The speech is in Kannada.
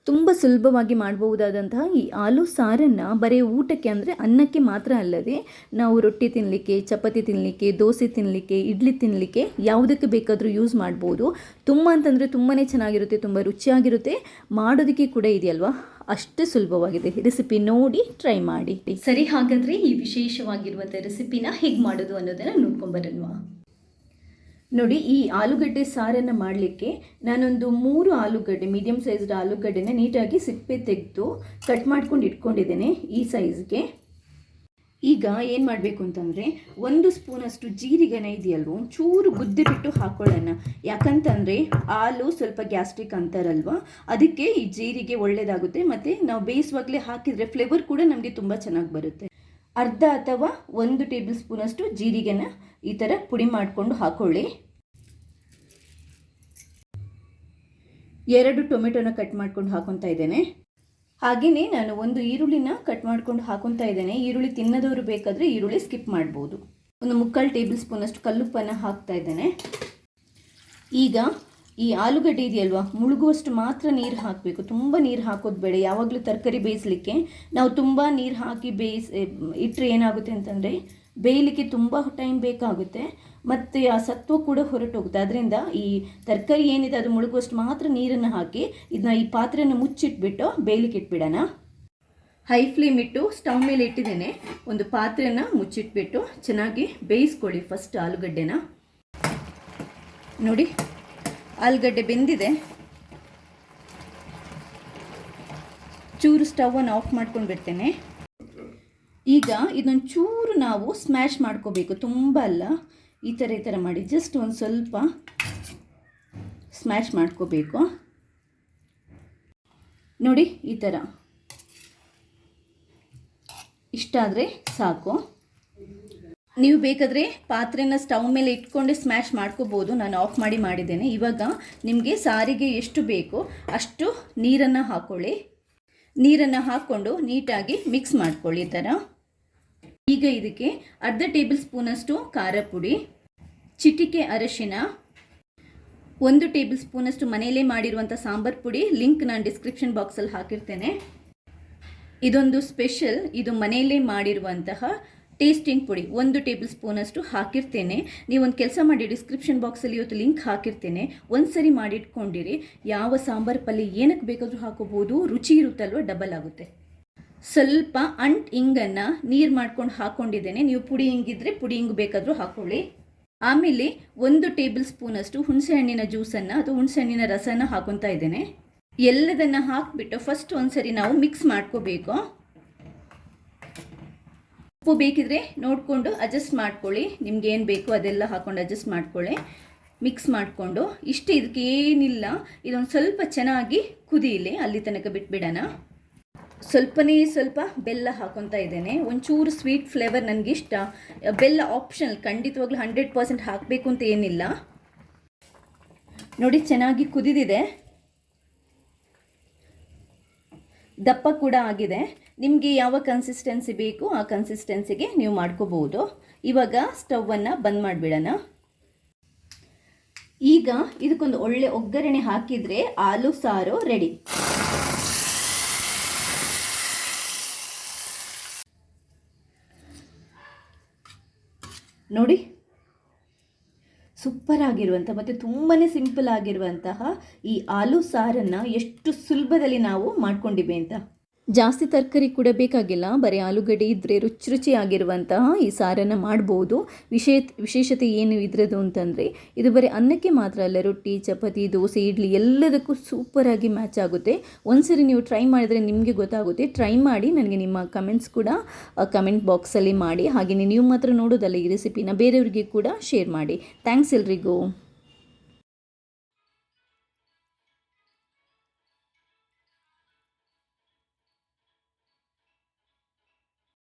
ತುಂಬ ಸುಲಭವಾಗಿ ಮಾಡಬಹುದಾದಂತಹ ಈ ಆಲೂ ಸಾರನ್ನು ಬರೀ ಊಟಕ್ಕೆ ಅಂದರೆ ಅನ್ನಕ್ಕೆ ಮಾತ್ರ ಅಲ್ಲದೆ ನಾವು ರೊಟ್ಟಿ ತಿನ್ನಲಿಕ್ಕೆ, ಚಪಾತಿ ತಿನ್ನಲಿಕ್ಕೆ, ದೋಸೆ ತಿನ್ನಲಿಕ್ಕೆ, ಇಡ್ಲಿ ತಿನ್ನಲಿಕ್ಕೆ ಯಾವುದಕ್ಕೆ ಬೇಕಾದರೂ ಯೂಸ್ ಮಾಡ್ಬೋದು. ತುಂಬ ಅಂತಂದರೆ ತುಂಬಾ ಚೆನ್ನಾಗಿರುತ್ತೆ, ತುಂಬ ರುಚಿಯಾಗಿರುತ್ತೆ. ಮಾಡೋದಕ್ಕೆ ಕೂಡ ಇದೆಯಲ್ವಾ, ಅಷ್ಟು ಸುಲಭವಾಗಿದೆ. ರೆಸಿಪಿ ನೋಡಿ ಟ್ರೈ ಮಾಡಿ. ಸರಿ, ಹಾಗಾದರೆ ಈ ವಿಶೇಷವಾಗಿರುವಂಥ ರೆಸಿಪಿನ ಹೇಗೆ ಮಾಡೋದು ಅನ್ನೋದನ್ನು ನೋಡ್ಕೊಂಬರೋಣ. ನೋಡಿ, ಈ ಆಲೂಗಡ್ಡೆ ಸಾರನ್ನು ಮಾಡಲಿಕ್ಕೆ ನಾನೊಂದು 3 ಆಲೂಗಡ್ಡೆ, ಮೀಡಿಯಮ್ ಸೈಜ್ಡ್ ಆಲೂಗಡ್ಡೆನ ನೀಟಾಗಿ ಸಿಪ್ಪೆ ತೆಗೆದು ಕಟ್ ಮಾಡ್ಕೊಂಡು ಇಟ್ಕೊಂಡಿದ್ದೇನೆ ಈ ಸೈಜ್ಗೆ. ಈಗ ಏನು ಮಾಡಬೇಕು ಅಂತಂದರೆ 1 ಸ್ಪೂನಷ್ಟು ಜೀರಿಗೆನ ಇದೆಯಲ್ವ ಒಂಚೂರು ಗುದ್ದೆ ಬಿಟ್ಟು ಹಾಕೊಳ್ಳೋಣ. ಯಾಕಂತಂದರೆ ಆಲೂ ಸ್ವಲ್ಪ ಗ್ಯಾಸ್ಟ್ರಿಕ್ ಅಂತಾರಲ್ವ, ಅದಕ್ಕೆ ಈ ಜೀರಿಗೆ ಒಳ್ಳೆಯದಾಗುತ್ತೆ. ಮತ್ತು ನಾವು ಬೇಯಿಸುವಾಗಲೇ ಹಾಕಿದರೆ ಫ್ಲೇವರ್ ಕೂಡ ನಮಗೆ ತುಂಬ ಚೆನ್ನಾಗಿ ಬರುತ್ತೆ. ಅರ್ಧ ಅಥವಾ 1 ಟೇಬಲ್ ಸ್ಪೂನಷ್ಟು ಜೀರಿಗೆನ ಈ ಥರ ಪುಡಿ ಮಾಡಿಕೊಂಡು ಹಾಕೊಳ್ಳಿ. 2 ಟೊಮೆಟೊನ ಕಟ್ ಮಾಡ್ಕೊಂಡು ಹಾಕೊತಾ ಇದ್ದೇನೆ. ಹಾಗೆಯೇ ನಾನು 1 ಈರುಳ್ಳಿನ ಕಟ್ ಮಾಡ್ಕೊಂಡು ಹಾಕೊತಾ ಇದ್ದೇನೆ. ಈರುಳ್ಳಿ ತಿನ್ನೋದವರು ಬೇಕಾದರೆ ಈರುಳ್ಳಿ ಸ್ಕಿಪ್ ಮಾಡ್ಬೋದು. 1/4 ಟೇಬಲ್ ಸ್ಪೂನಷ್ಟು ಕಲ್ಲುಪ್ಪನ್ನು ಹಾಕ್ತಾ ಇದ್ದೇನೆ. ಈಗ ಈ ಆಲೂಗಡ್ಡೆ ಇದೆಯಲ್ವಾ, ಮುಳುಗುವಷ್ಟು ಮಾತ್ರ ನೀರು ಹಾಕಬೇಕು. ತುಂಬ ನೀರು ಹಾಕೋದು ಬೇಡ. ಯಾವಾಗಲೂ ತರಕಾರಿ ಬೇಯಿಸಲಿಕ್ಕೆ ನಾವು ತುಂಬ ನೀರು ಹಾಕಿ ಇಟ್ಟರೆ ಏನಾಗುತ್ತೆ ಅಂತಂದರೆ ಬೇಯಲಿಕ್ಕೆ ತುಂಬ ಟೈಮ್ ಬೇಕಾಗುತ್ತೆ ಮತ್ತು ಆ ಸತ್ವ ಕೂಡ ಹೊರಟೋಗುತ್ತೆ. ಅದರಿಂದ ಈ ತರಕಾರಿ ಏನಿದೆ ಅದು ಮುಳುಗುವಷ್ಟು ಮಾತ್ರ ನೀರನ್ನು ಹಾಕಿ ಇದನ್ನ ಈ ಪಾತ್ರೆಯನ್ನು ಮುಚ್ಚಿಟ್ಬಿಟ್ಟು ಬೇಯಲಿಕ್ಕೆ ಇಟ್ಬಿಡೋಣ. ಹೈ ಫ್ಲೇಮ್ ಇಟ್ಟು ಸ್ಟವ್ ಮೇಲೆ ಇಟ್ಟಿದ್ದೇನೆ. ಒಂದು ಪಾತ್ರೆನ ಮುಚ್ಚಿಟ್ಬಿಟ್ಟು ಚೆನ್ನಾಗಿ ಬೇಯಿಸ್ಕೊಳ್ಳಿ ಫಸ್ಟ್ ಆಲೂಗಡ್ಡೆನ. ನೋಡಿ, ಆಲೂಗಡ್ಡೆ ಬೆಂದಿದೆ. ಚೂರು ಸ್ಟವನ್ನು ಆಫ್ ಮಾಡ್ಕೊಂಡು ಬಿಡ್ತೇನೆ. ಈಗ ಇದೊಂದು ಚೂರು ನಾವು ಸ್ಮ್ಯಾಶ್ ಮಾಡ್ಕೋಬೇಕು, ತುಂಬ ಅಲ್ಲ. ಈ ಥರ ಮಾಡಿ ಜಸ್ಟ್ ಒಂದು ಸ್ವಲ್ಪ ಸ್ಮ್ಯಾಶ್ ಮಾಡ್ಕೋಬೇಕು. ನೋಡಿ, ಈ ಥರ ಇಷ್ಟಾದರೆ ಸಾಕು. ನೀವು ಬೇಕಾದರೆ ಪಾತ್ರೆನ ಸ್ಟವ್ ಮೇಲೆ ಇಟ್ಕೊಂಡೆ ಸ್ಮ್ಯಾಶ್ ಮಾಡ್ಕೋಬೋದು. ನಾನು ಆಫ್ ಮಾಡಿದ್ದೇನೆ. ಇವಾಗ ನಿಮಗೆ ಸಾರಿಗೆ ಎಷ್ಟು ಬೇಕೋ ಅಷ್ಟು ನೀರನ್ನು ಹಾಕ್ಕೊಳ್ಳಿ. ನೀರನ್ನು ಹಾಕ್ಕೊಂಡು ನೀಟಾಗಿ ಮಿಕ್ಸ್ ಮಾಡ್ಕೊಳ್ಳಿ ಈ ಥರ. ಈಗ ಇದಕ್ಕೆ ಅರ್ಧ ಟೇಬಲ್ ಸ್ಪೂನಷ್ಟು ಖಾರ ಪುಡಿ, ಚಿಟಿಕೆ ಅರಶಿನ, 1 ಟೇಬಲ್ ಸ್ಪೂನಷ್ಟು ಮನೆಯಲ್ಲೇ ಮಾಡಿರುವಂಥ ಸಾಂಬಾರು ಪುಡಿ. ಲಿಂಕ್ ನಾನು ಡಿಸ್ಕ್ರಿಪ್ಷನ್ ಬಾಕ್ಸಲ್ಲಿ ಹಾಕಿರ್ತೇನೆ. ಇದೊಂದು ಸ್ಪೆಷಲ್, ಇದು ಮನೆಯಲ್ಲೇ ಮಾಡಿರುವಂತಹ ಟೇಸ್ಟಿಂಗ್ ಪುಡಿ. 1 ಟೇಬಲ್ ಸ್ಪೂನಷ್ಟು ಹಾಕಿರ್ತೇನೆ. ನೀವೊಂದು ಕೆಲಸ ಮಾಡಿ, ಡಿಸ್ಕ್ರಿಪ್ಷನ್ ಬಾಕ್ಸಲ್ಲಿ ಇವತ್ತು ಲಿಂಕ್ ಹಾಕಿರ್ತೇನೆ. ಒಂದು ಸರಿ ಮಾಡಿಟ್ಕೊಂಡಿರಿ. ಯಾವ ಸಾಂಬಾರು ಪಲ್ಯ ಏನಕ್ಕೆ ಬೇಕಾದರೂ ಹಾಕೋಬೋದು. ರುಚಿ ಇರುತ್ತಲ್ವ, ಡಬಲ್ ಆಗುತ್ತೆ. ಸ್ವಲ್ಪ ಇಂಗನ್ನು ನೀರು ಮಾಡ್ಕೊಂಡು ಹಾಕ್ಕೊಂಡಿದ್ದೇನೆ. ನೀವು ಪುಡಿ ಹಿಂಗಿದ್ರೆ ಪುಡಿ ಹಿಂಗು ಬೇಕಾದರೂ ಹಾಕ್ಕೊಳ್ಳಿ. ಆಮೇಲೆ 1 ಟೇಬಲ್ ಸ್ಪೂನಷ್ಟು ಹುಣಸೆಹಣ್ಣಿನ ಜ್ಯೂಸನ್ನು ಅಥವಾ ಹುಣಸೆಹಣ್ಣಿನ ರಸನ ಹಾಕೊತಾ ಇದ್ದೇನೆ. ಎಲ್ಲದನ್ನು ಹಾಕಿಬಿಟ್ಟು ಫಸ್ಟ್ ಒಂದು ಸರಿ ನಾವು ಮಿಕ್ಸ್ ಮಾಡ್ಕೋಬೇಕು. ಉಪ್ಪು ಬೇಕಿದ್ರೆ ನೋಡಿಕೊಂಡು ಅಡ್ಜಸ್ಟ್ ಮಾಡ್ಕೊಳ್ಳಿ. ನಿಮ್ಗೆ ಏನು ಬೇಕೋ ಅದೆಲ್ಲ ಹಾಕ್ಕೊಂಡು ಅಡ್ಜಸ್ಟ್ ಮಾಡ್ಕೊಳ್ಳಿ. ಮಿಕ್ಸ್ ಮಾಡಿಕೊಂಡು ಇಷ್ಟು, ಇದಕ್ಕೆ ಏನಿಲ್ಲ. ಇದೊಂದು ಸ್ವಲ್ಪ ಚೆನ್ನಾಗಿ ಕುದಿಯಲಿ, ಅಲ್ಲಿ ತನಕ ಬಿಟ್ಬಿಡೋಣ. ಸ್ವಲ್ಪ ಬೆಲ್ಲ ಹಾಕೊತಾ ಇದ್ದೇನೆ. ಒಂಚೂರು ಸ್ವೀಟ್ ಫ್ಲೇವರ್ ನನಗಿಷ್ಟ. ಬೆಲ್ಲ ಆಪ್ಷನಲ್, ಖಂಡಿತವಾಗ್ಲೂ 100% ಹಾಕಬೇಕು ಅಂತ ಏನಿಲ್ಲ. ನೋಡಿ, ಚೆನ್ನಾಗಿ ಕುದಿದಿದೆ, ದಪ್ಪ ಕೂಡ ಆಗಿದೆ. ನಿಮಗೆ ಯಾವ ಕನ್ಸಿಸ್ಟೆನ್ಸಿ ಬೇಕು ಆ ಕನ್ಸಿಸ್ಟೆನ್ಸಿಗೆ ನೀವು ಮಾಡ್ಕೋಬಹುದು. ಇವಾಗ ಸ್ಟವನ್ನು ಬಂದ್ ಮಾಡಿಬಿಡೋಣ. ಈಗ ಇದಕ್ಕೊಂದು ಒಳ್ಳೆ ಒಗ್ಗರಣೆ ಹಾಕಿದರೆ ಆಲೂ ಸಾರು ರೆಡಿ. ನೋಡಿ, ಸೂಪರ್ ಆಗಿರುವಂಥ ಮತ್ತು ತುಂಬಾ ಸಿಂಪಲ್ ಆಗಿರುವಂತಹ ಈ ಆಲೂ ಸಾರನ್ನು ಎಷ್ಟು ಸುಲಭದಲ್ಲಿ ನಾವು ಮಾಡ್ಕೊಂಡಿವೆ ಅಂತ. ಜಾಸ್ತಿ ತರಕಾರಿ ಕೂಡ ಬೇಕಾಗಿಲ್ಲ, ಬರೀ ಆಲೂಗಡ್ಡೆ ಇದ್ದರೆ ರುಚಿಯಾಗಿರುವಂತಹ ಈ ಸಾರನ್ನು ಮಾಡ್ಬೋದು. ವಿಶೇಷತೆ ಏನು ಇದ್ರದ್ದು ಅಂತಂದರೆ ಇದು ಬರೀ ಅನ್ನಕ್ಕೆ ಮಾತ್ರ ಅಲ್ಲ, ರೊಟ್ಟಿ, ಚಪಾತಿ, ದೋಸೆ, ಇಡ್ಲಿ ಎಲ್ಲದಕ್ಕೂ ಸೂಪರಾಗಿ ಮ್ಯಾಚ್ ಆಗುತ್ತೆ. ಒಂದ್ಸರಿ ನೀವು ಟ್ರೈ ಮಾಡಿದರೆ ನಿಮಗೆ ಗೊತ್ತಾಗುತ್ತೆ. ಟ್ರೈ ಮಾಡಿ ನನಗೆ ನಿಮ್ಮ ಕಮೆಂಟ್ಸ್ ಕೂಡ ಕಮೆಂಟ್ ಬಾಕ್ಸಲ್ಲಿ ಮಾಡಿ. ಹಾಗೆಯೇ ನೀವು ಮಾತ್ರ ನೋಡೋದಲ್ಲ, ಈ ರೆಸಿಪಿನ ಬೇರೆಯವರಿಗೆ ಕೂಡ ಶೇರ್ ಮಾಡಿ. ಥ್ಯಾಂಕ್ಸ್ ಎಲ್ರಿಗೂ.